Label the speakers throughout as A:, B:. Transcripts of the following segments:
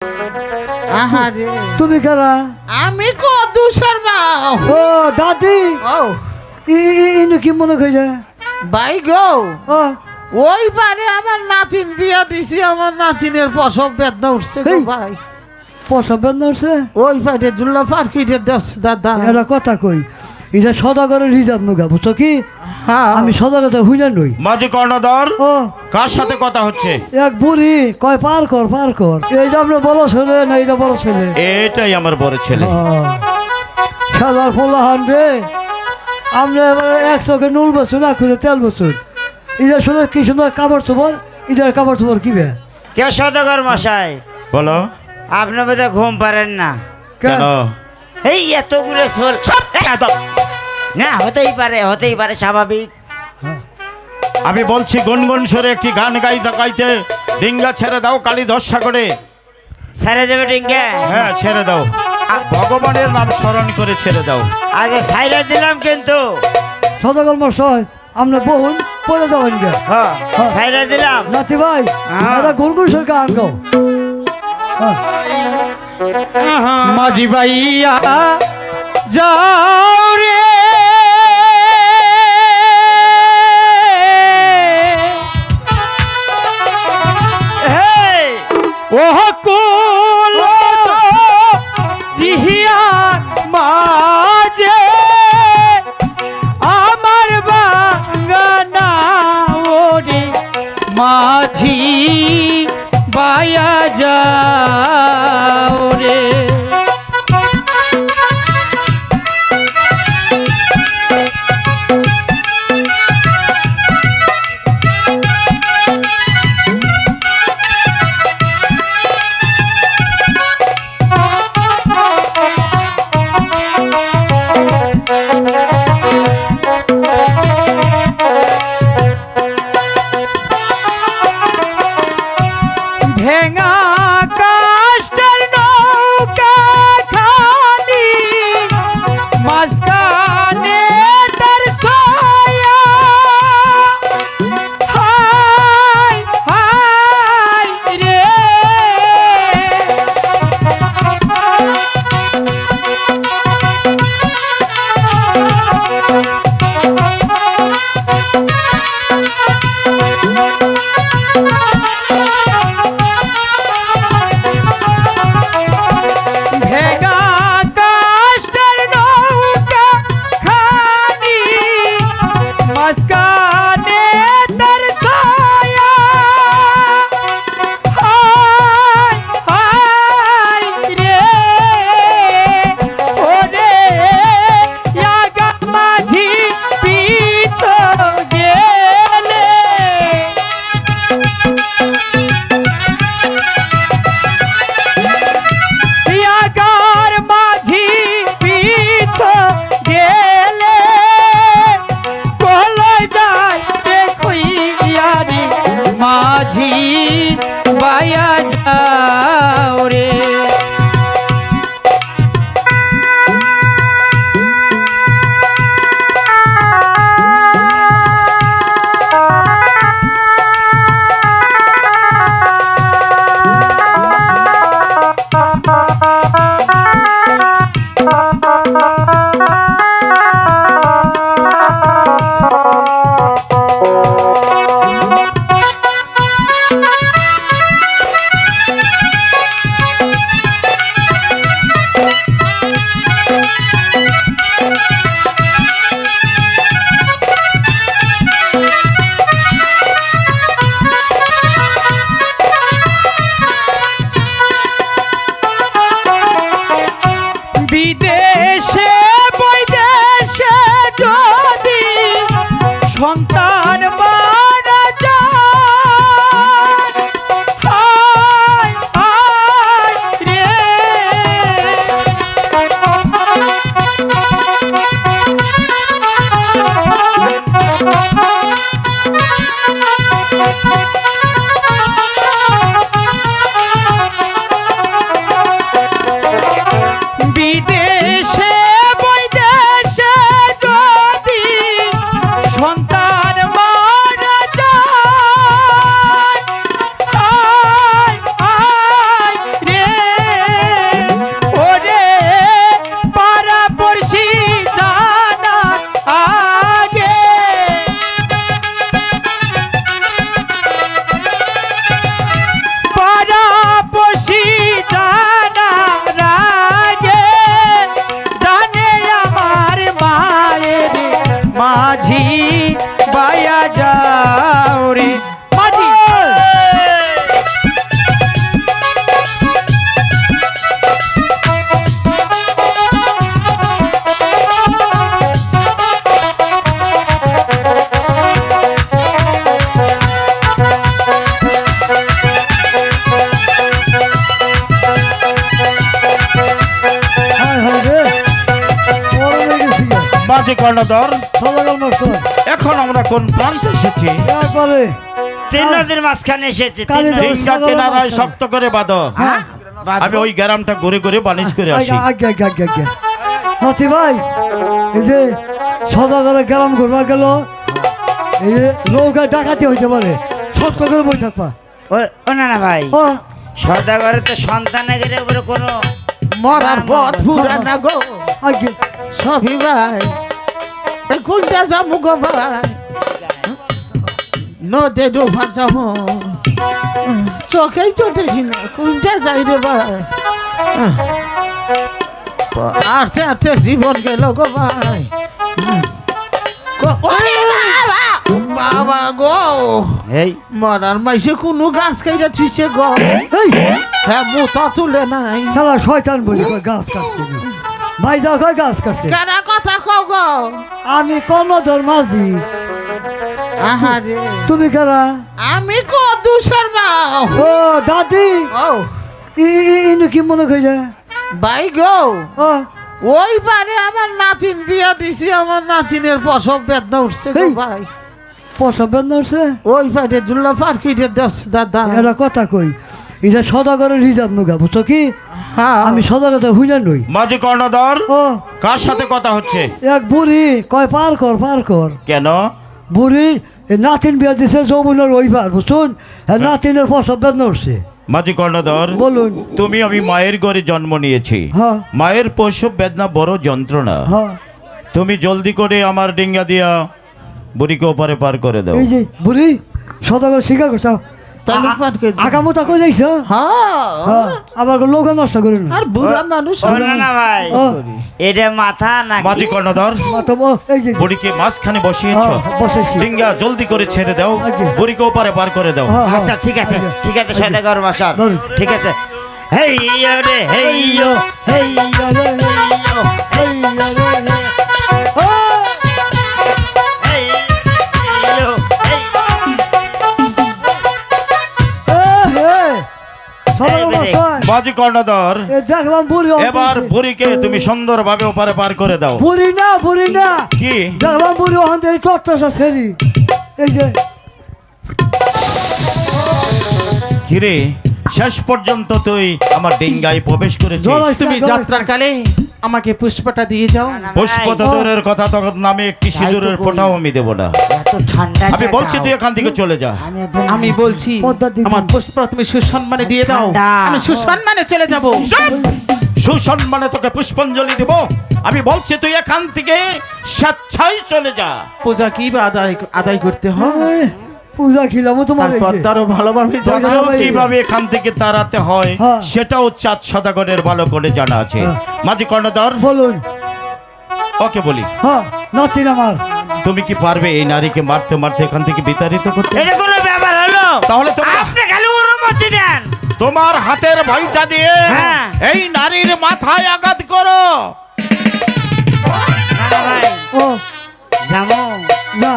A: আহারে
B: তুমি কারা?
A: আমি কদু শর্মা।
B: ও দাদি,
A: ও
B: ইনু কি মনে কইরা?
A: ভাই গো,
B: ও
A: ওই বারে আমার নাতিন বিয়া দিছি, আমার নাতিনের প্রসব বেদনা উঠছে গো
B: এই।
A: ভাই।
B: প্রসব বেদনা হচ্ছে?
A: ওই বারে দুল্লা পার্কিটে দেখছে দাদা।
B: এটা কথা কই, এটা সদাগরের হিসাব নগা, বুঝছো কি?
A: হ্যাঁ
B: আমি সদাগর হুইনা নই।
C: মাঝি কর্ণধর,
B: ও
C: কার সাথে কথা হচ্ছে?
B: এক বুড়ি কয় পার কর পার কর। এইটা আপনার বড় ছেলে না এইটা বড় ছেলে?
C: এটাই আমার বড় ছেলে।
B: খেলার পোলা হান রে, আমরা এবার 100 নুল বছর না খুঁজে তেল বছর। এটা শুনে কি সুন্দর কাপড় চোপড়, এটার কাপড় চোপড় কিবে?
D: কে সদাগর মশাই,
C: বলো
D: আপনি বোধহয় ঘুম পারেন না।
C: কেন?
D: এই এতগুলো সোল না, হতেই পারে স্বাভাবিক।
C: আমি বলছি গুনগুন সরে একটি গান গাইতে গাইতে ডিঙ্গা ছেড়ে দাও কালী দশা করে।
D: ছেড়ে দেবে ডিঙ্গে?
C: হ্যাঁ ছেড়ে দাও, ভগবানের নাম স্মরণ করে ছেড়ে দাও।
D: আগে ছাইরা দিলাম কিন্তু।
B: সদাগর মশাই আপনার বোন পরে যাবেন গে?
D: হ্যাঁ ছাইরা দিলাম।
B: নাতি ভাই,
D: হ্যাঁ।
B: এটা গুনগুন সরকার গান গাও।
C: মাঝি ভাইয়া যাও রে,
D: হেই,
C: ও কুল রিহিয়া মাঝে আমার বাগানা ওরে মাঝি বায়া যাও রে। মাঝি কর্ণধর,
B: সদাগর মাস্টার
C: এখন আমরা কোন প্রান্তে এসেছি?
B: একবারে
D: তিন নদীর মাঝখানে এসেছে তিন
B: কালী
D: নদী।
B: দশ-
C: ডিঙ্গা কেনারায় শক্ত করে বাঁধো।
B: হ্যাঁ
C: আমি ওই গ্রামটা ঘুরে ঘুরে বানিজ করে আসি।
B: আগে আগে আগে আগে নাতি ভাই এই যে সদাগরের গ্রাম ঘুরবা গেল এই যে নৌকায় ডাকাতি হইতে পারে শক্ত করে বই থাকবা
D: ও না না ভাই
B: ও
D: সদাগরের তো সন্তানের উপরে কোনো
A: মরার পথ ফুরা না গো
B: আগে
A: সবই ভাই এই কোনটা যাবো গো ভাই নদে ডোবার যাবো চোখেই তো দেখি না কোনটা যাই রে ভাই আর্থে আর্থে জীবন গেল গো ভাই ওরে বাবা! বাবা গো
D: এই
A: মরার মাইসে কোনো গাছ খাইটা ঠিছে গো
B: এই
A: হ্যাঁ মোতা তুলে নাই
B: খেলা শয়তান বলি কয় গাছ কাটছে না। ভাই যাও কয় গাছ কাটছে
A: কেনা কথা কও গো
B: আমি কর্ণধর মাঝি
A: আহারে
B: তুমি কারা
A: আমি কো শর্মা
B: ও দাদি
A: ও
B: ইনু কি মনে কইলে
A: ভাই গো
B: ও
A: ওই বারে আমার নাতিন বিয়া দিছি আমার নাতিনের প্রসব বেদনা উঠছে গো
B: এই।
A: ভাই
B: পছন্দ নড়ছে
A: ওই বারে দুল্লা পার্কিটে দেখছে দাদা
B: এটা কথা কই এটা সদাগরের হিসাব নগা বুঝছো কি
A: হ্যাঁ
B: আমি সদাগর হুইলা নই
C: মাঝি কর্ণধর,
B: ও
C: কার সাথে কথা হচ্ছে?
B: এক বুড়ি কয় পার কর
C: কেন?
B: বুড়ি নাতিন বিয়া দিছে যৌবনের ওই পার বুঝছুন নাতিনের পছন্দ নড়ছে
C: মাঝি কর্ণধর,
B: বলুন
C: তুমি আমি মায়ের ঘরে জন্ম নিয়েছি।
B: হ্যাঁ
C: মায়ের প্রসব বেদনা বড় যন্ত্রণা।
B: হ্যাঁ
C: তুমি জলদি করে আমার ডিঙ্গা দিয়া বুড়িকে ওপারে পার করে দাও।
B: এই যে বুড়ি সদাগর স্বীকার করছ
A: তাহলে পার করে দিই।
B: আগামোটা কই যাইছ
A: হ্যাঁ
B: আবার লোক নষ্ট করুন
A: আর বুড়া মানুষ
D: ও না না ভাই
B: ও
D: এটা মাথা নাকি
C: মাঝি কর্ণধর,
B: এই যে
C: বুড়িকে মাঝখানে বসিয়েছ।
B: বসেছি
C: ডিঙ্গা জলদি করে ছেড়ে দাও,
B: আগে।
C: বুড়িকে ওপারে পার করে দাও।
B: হ্যাঁ, হ্যাঁ।
D: আচ্ছা ঠিক আছে ঠিক আছে সদাগর মাস্টার
B: ধরুন।
D: ঠিক আছে হেই রে হেই
B: হেইয়ো, হেইয়ো রে, হেইয়ো, হেইয়ো রে, হে। ও!
D: হেই
B: এ, হে। সদাগর
D: এই বেরে।
B: মশাই,
C: মাঝি কর্ণধর,
B: এ দেখলাম বুড়ি
C: এবার বুড়িকে তুমি সুন্দরভাবে ওপারে পার করে দাও।
B: বুড়ি না
C: কি?
B: দেখলাম বুড়ি ওখান থেকে টট্টসা ছেড়ি এই যে
C: কিরে, শেষ পর্যন্ত তুই আমার ডিঙ্গায় প্রবেশ করেছিস।
B: জলাশয়,
A: তুমি
B: জলাশয়।
A: যাত্রার কালে আমাকে পুষ্পটা দিয়ে যাও
C: পুষ্পতরের কথা তখন নামে একটি সিঁদুরের ফোঁটাও আমি দেবো না।
D: এত ঠান্ডা
C: আমি বলছি তুই এখান থেকে চলে যা।
A: আমি বলছি
B: পদ্মা দিদি।
A: আমার পুষ্প তুমি সুসম্মানে দিয়ে দাও
D: ঠান্ডা।
A: আমি সুসম্মানে চলে যাব
C: চুপ! সুসম্মানে তোকে পুষ্পাঞ্জলি দেব। আমি বলছি তুই এখান থেকে স্বেচ্ছায় চলে যা।
A: পূজা কি বা আদায় করতে হয়
B: এই, পূজা খিলাম তোমার এই
A: তারপর
B: যে।
A: তারও ভালোভাবে জানা
B: জানা
A: আছে।
C: কিভাবে এখান থেকে তাড়াতে হয়
B: হ্যাঁ।
C: সেটাও চাঁদ সদাগরের ভালো করে জানা আছে।
B: হ্যাঁ।
C: মাঝি কর্ণধর,
B: বলুন
C: ওকে বলি,
B: হ্যাঁ নাচিন আমার
C: তুমি কি পারবে এই নারীকে মারতে মারতে এখান থেকে বিতাড়িত করতে?
D: এটা কোনো ব্যাপার হলো
C: তাহলে তোমার
D: আপনি খালি অনুমতি দেন
C: তোমার হাতের ভয়টা দিয়ে
D: হ্যাঁ।
C: এই নারীর মাথায় আঘাত করো।
D: না না ভাই
B: ও
D: যাবো
B: না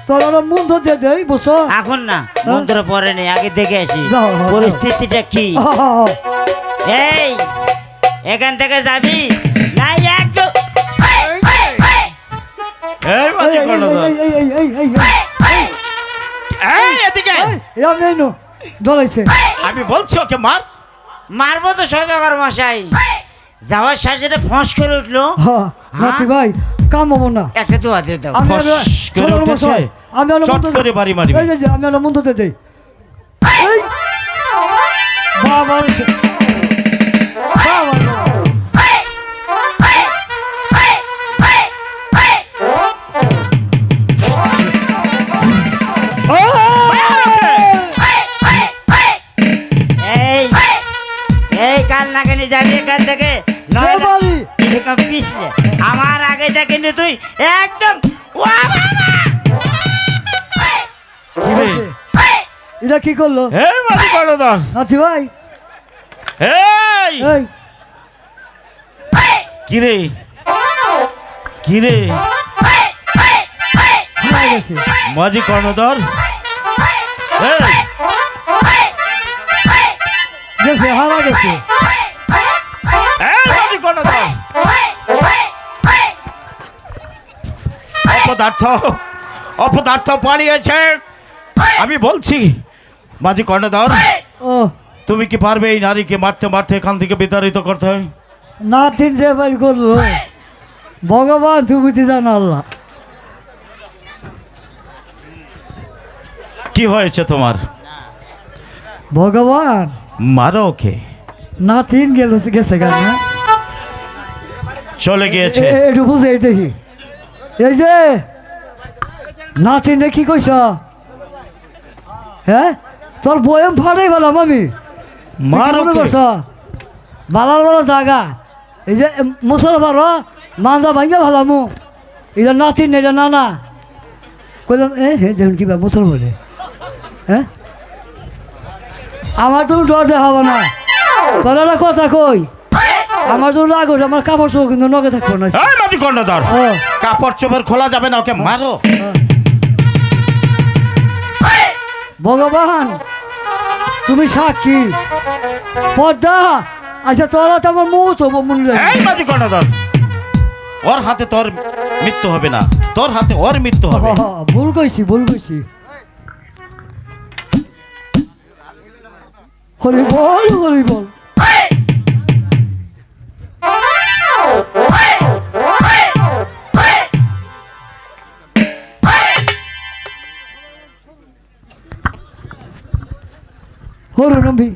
B: তোর ওরা মুন্ড দিয়ে দেই বুঝছো
D: এখন না মন্ত্র পরে নেই আগে দেখে আসি
B: যাও, যাও।
D: পরিস্থিতিটা কি এই এখান থেকে যাবি না একটু
C: এই মাঝি কর্ণধর, এই এদিকে
B: আমি এনো ডরাইছে
C: আমি বলছি ওকে মার।
D: মারবো তো সদাগর মশাই যাওয়ার সাথে ফস করে উঠলো
B: হ্যাঁ নাতি ভাই কাম হবো না
D: একটা দোয়া দিয়ে দাও
B: আমি
C: ফস করে
B: সদর
C: উঠেছে।
B: মশাই, আমি আলো
C: চট
B: মুন্ড
C: করে বাড়ি মারবি।
B: এই যে আমি আলো মুন্ড দিয়ে দেই এই বাবা রে। বাবা রে।
D: এই এই কাল না কেন যাবি এখান থেকে নয় না-
B: বাড়ি
D: এরকম পিছলে আমার আগে যা কিন্তু তুই একদম ও বাবা!
C: কিরে?
B: এটা কি করলো
C: এই মাঝি কর্ণধর,
B: নাতি ভাই
C: এই
B: এই
C: কিরে কিরে
B: হারা গেছে
C: মাঝি কর্ণধর, এই
B: গেছে হারা গেছে
C: এই মাঝি কর্ণধর, অপদার্থ পালিয়েছে। আমি বলছি মাঝি কর্ণধর,
B: ও
C: তুমি কি পারবে এই নারীকে মারতে মারতে এখান থেকে বিতাড়িত করতে?
B: নাতিন যে বাড়ি করলো ভগবান, তুমি তো জানো আল্লাহ।
C: কি হয়েছে তোমার?
B: ভগবান,
C: মারো ওকে।
B: নাতিন গেছে কেন?
C: চলে গিয়েছে।
B: একটু বুঝে দেখি। এই যে নাতিন রে কি কইছ? হ্যাঁ, তোর বয়ম ফাটাই পেলাম আমি।
C: মারো ওকে।
B: বালার বালা জাগা, এই যে মুসল ভালো মান্দা ভাঙ্গা ভালামু, এটা নাতিন এটা নানা কইলাম। হে দেখুন কিবা মুসল বলে। হ্যাঁ, আমার তুমি ডর দেখাবো না। তোর একটা কথা কই, আমার জন্য রাগ হচ্ছে, আমার কাপড় চোপড় কিন্তু নগে থাকবো না।
C: এই মাঝি কর্ণধর,
B: ও,
C: কাপড় চোপড় খোলা যাবে না, ওকে মারো।
B: ভগবান তুমি সাক্ষী। পদ্মা, আচ্ছা তোরা তো আমার মৌ তো মনে
C: এই মাঝি কর্ণধর, ওর হাতে তোর মৃত্যু হবে না, তোর হাতে ওর মৃত্যু হবে।
B: ভুল কইছি। হরি বল, হরি বল। হরি নবী